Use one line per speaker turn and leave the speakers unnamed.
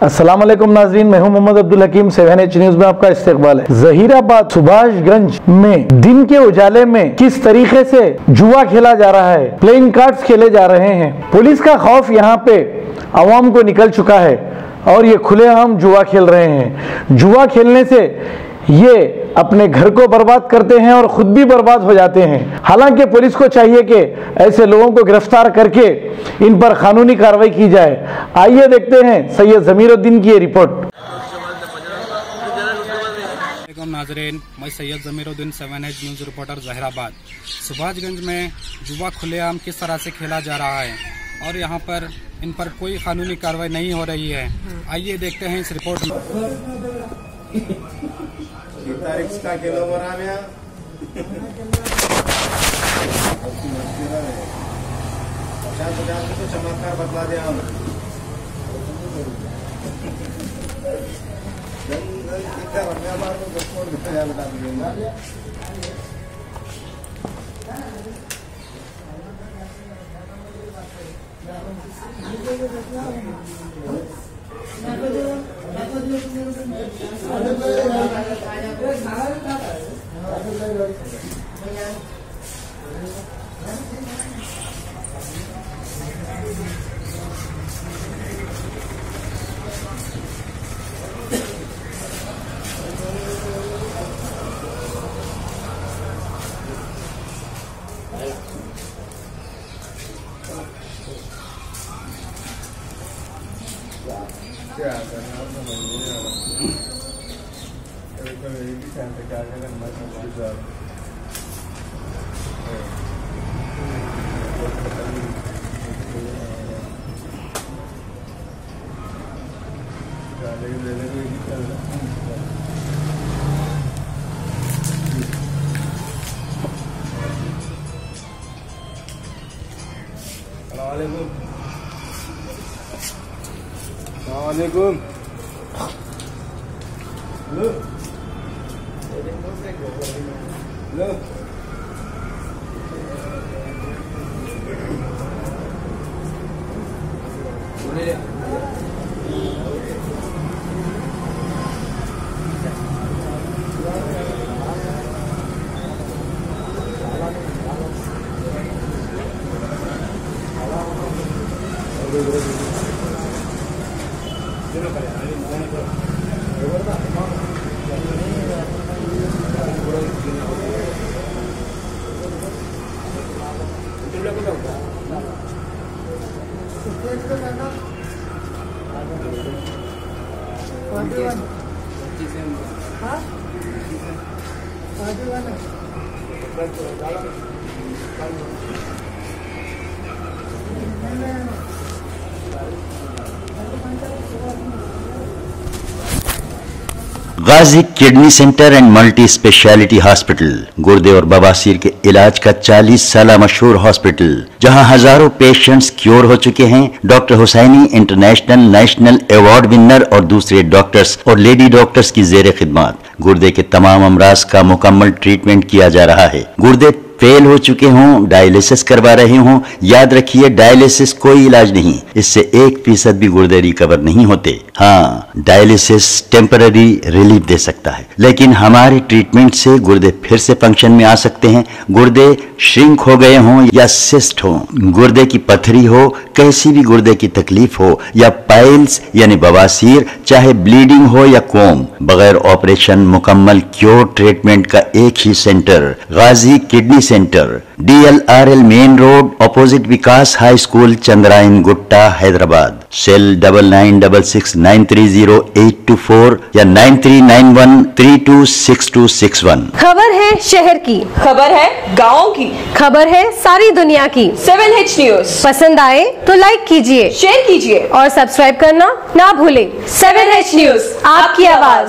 अस्सलाम वालेकुम नाज़रीन, मैं हूं मोहम्मद अब्दुल हकीम। 7H न्यूज में आपका इस्तकबाल है। जहीराबाद सुभाषगंज में दिन के उजाले में किस तरीके से जुआ खेला जा रहा है, प्लेइंग कार्ड्स खेले जा रहे हैं। पुलिस का खौफ यहाँ पे आवाम को निकल चुका है और ये खुलेआम जुआ खेल रहे हैं। जुआ खेलने से ये अपने घर को बर्बाद करते हैं और खुद भी बर्बाद हो जाते हैं। हालांकि पुलिस को चाहिए कि ऐसे लोगों को गिरफ्तार करके इन पर कानूनी कार्रवाई की जाए। आइए देखते हैं सैयद ज़मीरुद्दीन की ये रिपोर्ट।
नाज़रीन, मैं Syed Zameeruddin 7H news reporter Zaheerabad. Subhashganj में जुआ खुलेआम किस तरह से खेला जा रहा है और यहाँ पर इन पर कोई कानूनी कार्रवाई नहीं हो रही है। आइए देखते हैं इस रिपोर्ट में।
तारीख किलो बराम्या तो चमत्कार बतला दिया हम क्या करना क्या Assalamualaikum. Halo. Boleh.
Ghazi kidney centre and multi speciality hospital गुर्दे और बवासीर के इलाज का 40 साल मशहूर हॉस्पिटल, जहां हजारों पेशेंट्स क्योर हो चुके हैं। Doctor Husaini international national award winner और दूसरे डॉक्टर्स और लेडी डॉक्टर्स की जेर खिदमत गुर्दे के तमाम अमराज का मुकम्मल ट्रीटमेंट किया जा रहा है। गुर्दे फेल हो चुके हों, डायलिसिस करवा रहे हों, याद रखिए डायलिसिस कोई इलाज नहीं, इससे 1% भी गुर्दे रिकवर नहीं होते। हाँ, डायलिसिस टेम्पररी रिलीफ दे सकता है, लेकिन हमारे ट्रीटमेंट से गुर्दे फिर से फंक्शन में आ सकते हैं। गुर्दे श्रिंक हो गए हों या सिस्ट हो, गुर्दे की पथरी हो, कैसी भी गुर्दे की तकलीफ हो या पाइल्स यानी बवासीर, चाहे ब्लीडिंग हो या कोम, बगैर ऑपरेशन मुकम्मल क्योर ट्रीटमेंट का एक ही centre, Ghazi kidney centre, DLRL main road opposite Vikas high school, Chandrayan Gutta, Hyderabad. Cell 9966930824 या 9391326261।
खबर है शहर की,
खबर है गाँव की,
खबर है सारी दुनिया की।
7H न्यूज
पसंद आए तो लाइक कीजिए,
शेयर कीजिए
और सब्सक्राइब करना ना भूले।
7H न्यूज, आपकी आवाज।